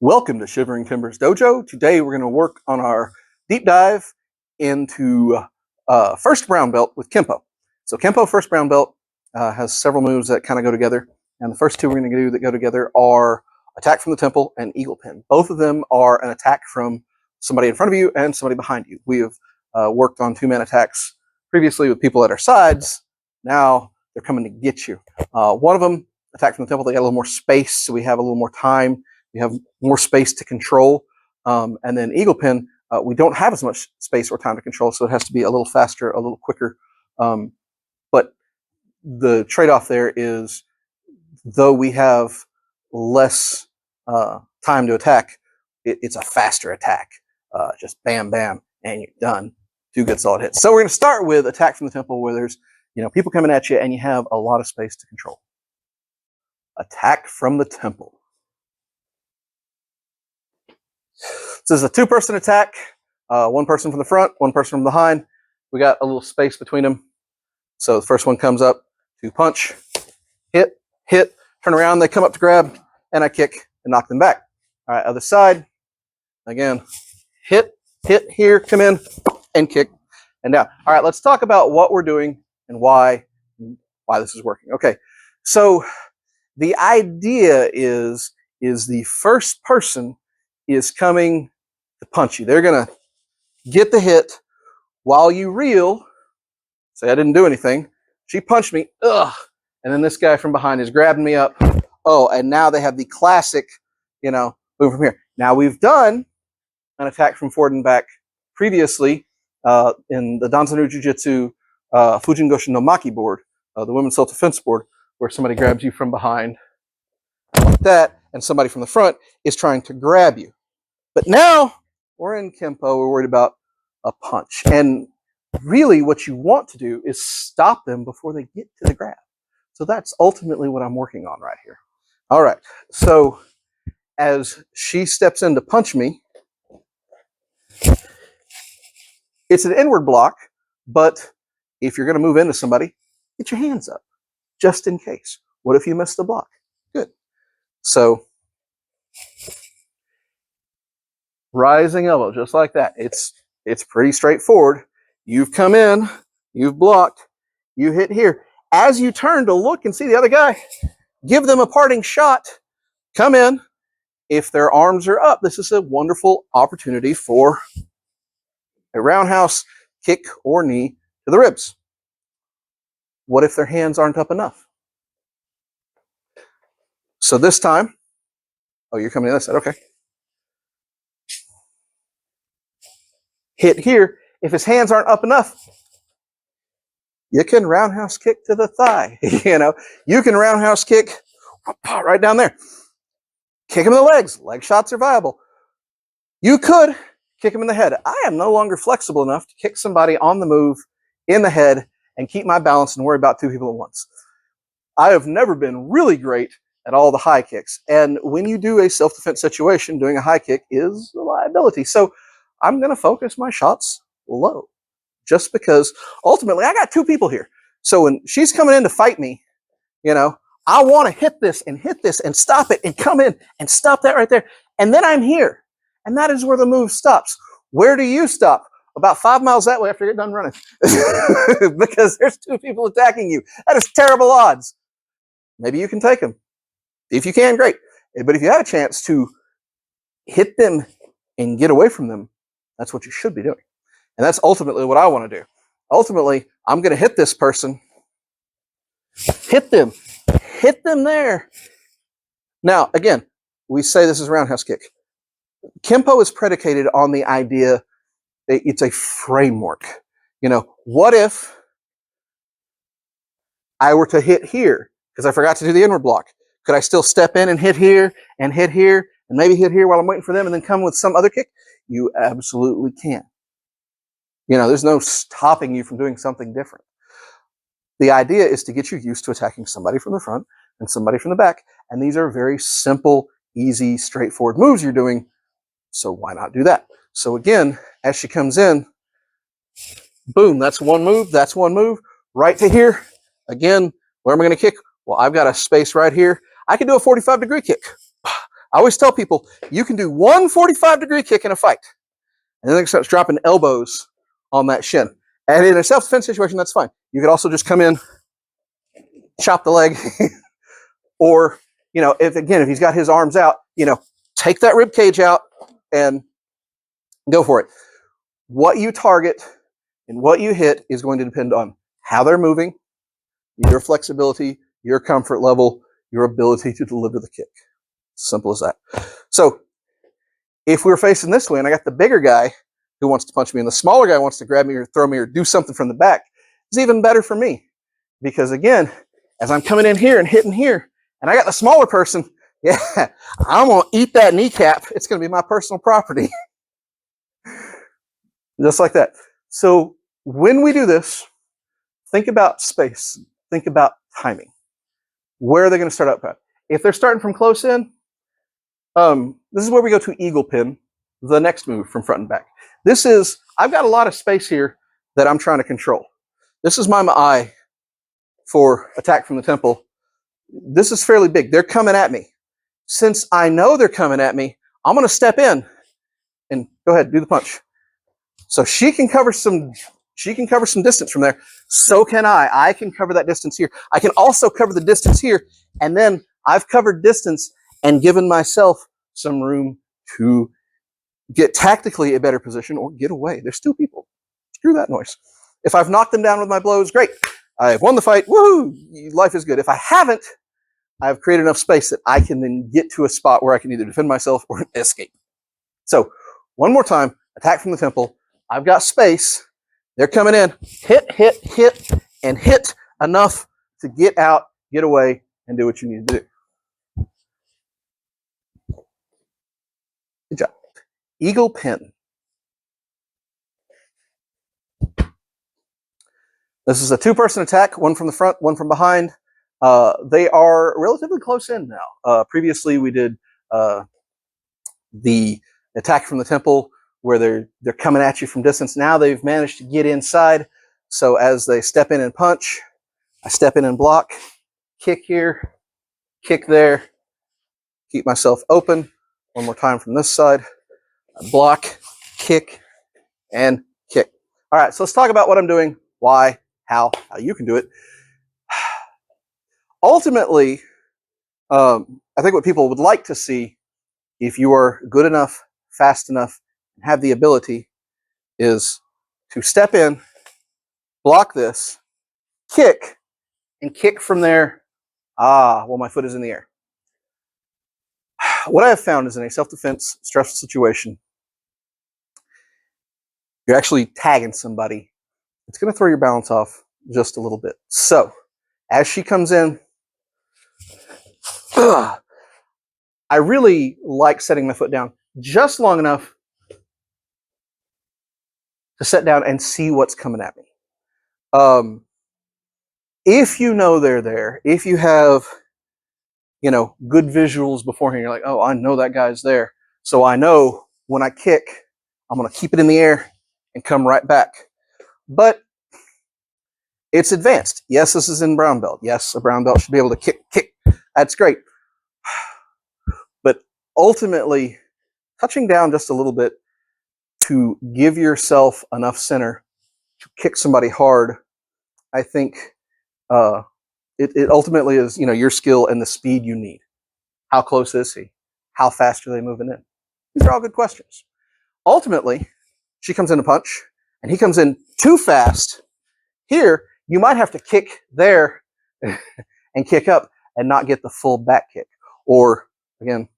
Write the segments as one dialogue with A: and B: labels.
A: Welcome to Shivering Timbers Dojo. Today we're going to work on our deep dive into first brown belt with Kenpo. So Kenpo1st Brown Belt has several moves that kind of go together. And the first two we're going to do that go together are attack from the temple and eagle pin. Both of them are an attack from somebody in front of you and somebody behind you. We have worked on two-man attacks previously with people at our sides. Now they're coming to get you. One of them, attack from the temple, they got a little more space, so we have a little more time. We have more space to control. And then eagle pin, we don't have as much space or time to control, so it has to be a little faster, a little quicker. But the trade-off there is, though we have less time to attack, it's a faster attack. Just bam, bam, and you're done. 2 good solid hits. So we're going to start with attack from the temple, where there's people coming at you and you have a lot of space to control. Attack from the temple. So this is a 2-person attack. 1 person from the front, 1 person from behind. We got a little space between them. So the first one comes up to punch, hit, turn around, they come up to grab, and I kick and knock them back. All right, other side. Again, hit here, come in, and kick, and down. All right, let's talk about what we're doing and why this is working. Okay, so the idea is the first person is coming to punch you. They're going to get the hit while you reel. Say, I didn't do anything. She punched me. Ugh. And then this guy from behind is grabbing me up. Oh, and now they have the classic, move from here. Now we've done an attack from forward and back previously in the Danzanu Jiu-Jitsu Fujin Goshin no Maki board, the women's self-defense board, where somebody grabs you from behind like that, and somebody from the front is trying to grab you. But now we're in Kenpo, we're worried about a punch. And really what you want to do is stop them before they get to the grab. So that's ultimately what I'm working on right here. All right, so as she steps in to punch me, it's an inward block, but if you're going to move into somebody, get your hands up, just in case. What if you miss the block? Good. So rising elbow, just like that. It's pretty straightforward. You've come in, you've blocked, you hit here. As you turn to look and see the other guy, give them a parting shot. Come in. If their arms are up, this is a wonderful opportunity for a roundhouse kick or knee to the ribs. What if their hands aren't up enough? So this time, oh, you're coming to this side, okay. Hit here. If his hands aren't up enough, you can roundhouse kick to the thigh. You can roundhouse kick right down there. Kick him in the legs. Leg shots are viable. You could kick him in the head. I am no longer flexible enough to kick somebody on the move in the head and keep my balance and worry about 2 people at once. I have never been really great at all the high kicks. And when you do a self-defense situation, doing a high kick is a liability. So I'm going to focus my shots low, just because ultimately I got 2 people here. So when she's coming in to fight me, I want to hit this and stop it and come in and stop that right there. And then I'm here. And that is where the move stops. Where do you stop? About 5 miles that way after you're done running. Because there's 2 people attacking you. That is terrible odds. Maybe you can take them. If you can, great. But if you have a chance to hit them and get away from them, that's what you should be doing. And that's ultimately what I want to do. Ultimately, I'm going to hit this person. Hit them there. Now, again, we say this is roundhouse kick. Kenpo is predicated on the idea that it's a framework. What if I were to hit here because I forgot to do the inward block? Could I still step in and hit here and maybe hit here while I'm waiting for them and then come with some other kick? You absolutely can. There's no stopping you from doing something different. The idea is to get you used to attacking somebody from the front and somebody from the back. And these are very simple, easy, straightforward moves you're doing. So why not do that? So again, as she comes in, boom, that's one move. Right to here. Again, where am I going to kick? Well, I've got a space right here. I can do a 45-degree kick. I always tell people, you can do one 45-degree kick in a fight. And then it starts dropping elbows on that shin. And in a self-defense situation, that's fine. You could also just come in, chop the leg, or, if he's got his arms out, take that rib cage out and go for it. What you target and what you hit is going to depend on how they're moving, your flexibility, your comfort level, your ability to deliver the kick. Simple as that. So if we're facing this way and I got the bigger guy who wants to punch me and the smaller guy wants to grab me or throw me or do something from the back, it's even better for me. Because again, as I'm coming in here and hitting here, and I got the smaller person, yeah, I'm going to eat that kneecap. It's going to be my personal property. Just like that. So when we do this, think about space. Think about timing. Where are they going to start up at? If they're starting from close in, this is where we go to eagle pin, the next move from front and back. I've got a lot of space here that I'm trying to control. This is my eye for attack from the temple. This is fairly big. They're coming at me. Since I know they're coming at me, I'm going to step in and go ahead, do the punch. So she can cover some distance from there. So can I. I can cover that distance here. I can also cover the distance here. And then I've covered distance and given myself some room to get tactically a better position or get away. There's two people. Screw that noise. If I've knocked them down with my blows, great. I've won the fight. Woohoo! Life is good. If I haven't, I've created enough space that I can then get to a spot where I can either defend myself or escape. So one more time, attack from the temple. I've got space. They're coming in. Hit, and hit enough to get out, get away, and do what you need to do. Good job. Eagle pin. This is a two-person attack, one from the front, one from behind. They are relatively close in now. Previously, we did the attack from the temple where they're coming at you from distance. Now they've managed to get inside. So as they step in and punch, I step in and block, kick here, kick there, keep myself open. One more time from this side. I block, kick, and kick. All right, so let's talk about what I'm doing, why, how you can do it. Ultimately, I think what people would like to see, if you are good enough, fast enough, and have the ability, is to step in, block this, kick, and kick from there. Well, my foot is in the air. What I have found is in a self-defense, stressful situation, you're actually tagging somebody. It's going to throw your balance off just a little bit. So, as she comes in, I really like setting my foot down just long enough to set down and see what's coming at me. If you know they're there, if you have, good visuals beforehand, you're like, oh, I know that guy's there. So I know when I kick, I'm going to keep it in the air and come right back. But it's advanced. Yes, this is in brown belt. Yes, a brown belt should be able to kick. That's great. But ultimately, touching down just a little bit to give yourself enough center to kick somebody hard, I think it ultimately is, your skill and the speed you need. How close is he? How fast are they moving in? These are all good questions. Ultimately, she comes in to punch, and he comes in too fast. Here, you might have to kick there and kick up and not get the full back kick. Or, again,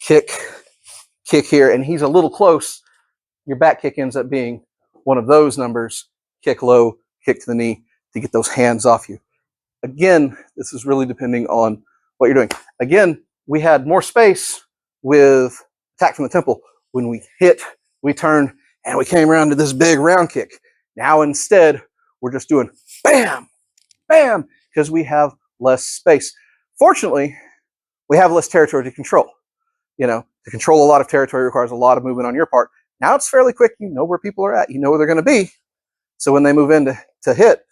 A: kick here, and he's a little close. Your back kick ends up being one of those numbers. Kick low, kick to the knee to get those hands off you. Again, this is really depending on what you're doing. Again, we had more space with attack from the temple. When we hit, we turned, and we came around to this big round kick. Now instead, we're just doing bam, bam, because we have less space. Fortunately, we have less territory to control. To control a lot of territory requires a lot of movement on your part. Now it's fairly quick. You know where people are at. You know where they're going to be. So when they move in to hit,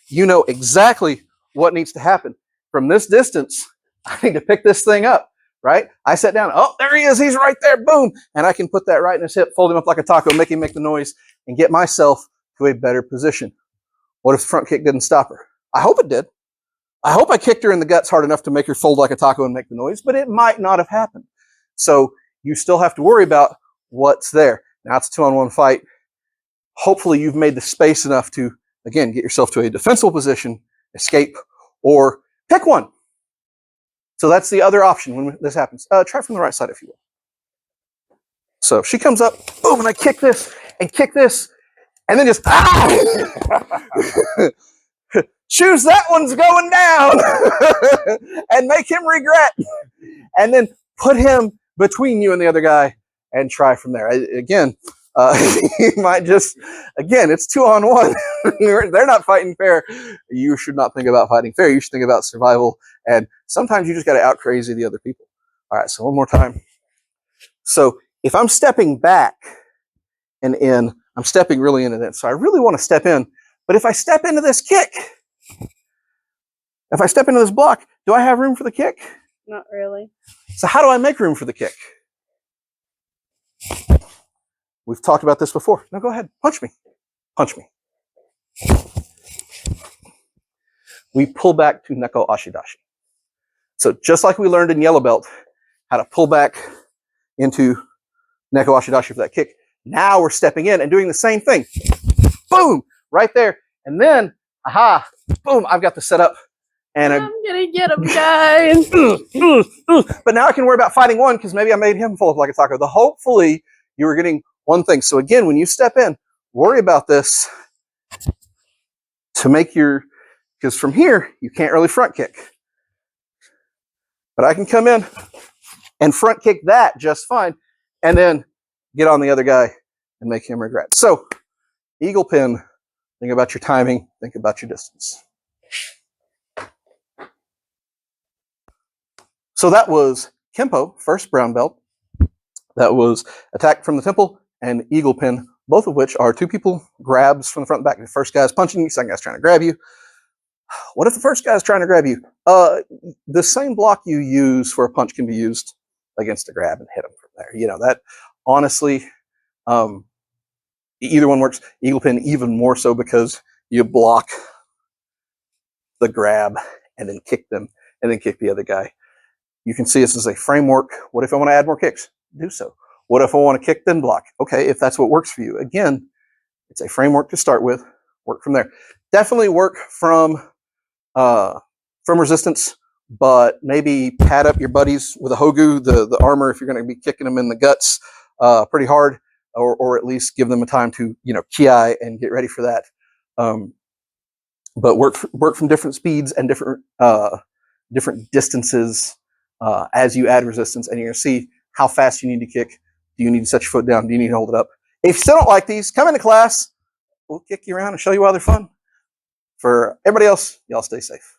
A: you know exactly what needs to happen. From this distance, I need to pick this thing up. right? I sat down. Oh, there he is. He's right there. Boom. And I can put that right in his hip, fold him up like a taco, make him make the noise, and get myself to a better position. What if the front kick didn't stop her? I hope it did. I hope I kicked her in the guts hard enough to make her fold like a taco and make the noise, but it might not have happened. So you still have to worry about what's there. Now it's a 2-on-1 fight. Hopefully you've made the space enough to, again, get yourself to a defensible position, escape, or pick one. So that's the other option when this happens. Try from the right side if you will. So she comes up, boom, and I kick this, and then just, choose that one's going down, and make him regret, and then put him between you and the other guy, and try from there. Again, you might just, again, it's 2-on-1. They're not fighting fair. You should not think about fighting fair. You should think about survival, and sometimes you just got to out crazy the other people. All right, so one more time. So if I'm stepping back and in, I'm stepping really in and in. So I really want to step in, but if I step into this kick, if I step into this block, do I have room for the kick?
B: Not really.
A: So how do I make room for the kick? We've talked about this before. No, go ahead. Punch me. Punch me. We pull back to Neko Ashidashi. So just like we learned in yellow belt, how to pull back into Neko Ashidashi for that kick, now we're stepping in and doing the same thing. Boom! Right there. And then, aha, boom, I've got the setup. And
B: I'm gonna get him, guys.
A: But now I can worry about fighting one because maybe I made him fold up like a taco. Hopefully you were getting one thing. So again, when you step in, worry about this to make your, because from here, you can't really front kick. But I can come in and front kick that just fine, and then get on the other guy and make him regret. So, eagle pin, think about your timing, think about your distance. So that was Kenpo1st Brown Belt. That was attack from the temple and eagle pin, both of which are two people grabs from the front and back. The first guy's punching you, second guy's trying to grab you. What if the first guy's trying to grab you? The same block you use for a punch can be used against a grab and hit them from there. You know, that honestly, either one works. Eagle pin even more so because you block the grab and then kick them and then kick the other guy. You can see this as a framework. What if I want to add more kicks? Do so. What if I want to kick then block? Okay, if that's what works for you. Again, it's a framework to start with. Work from there. Definitely work from resistance, but maybe pad up your buddies with a hogu, the armor, if you're going to be kicking them in the guts pretty hard, or at least give them a time to, you know, ki and get ready for that. But work from different speeds and different distances as you add resistance, and you're going to see how fast you need to kick. Do you need to set your foot down? Do you need to hold it up? If you still don't like these, come into class. We'll kick you around and show you why they're fun. For everybody else, y'all stay safe.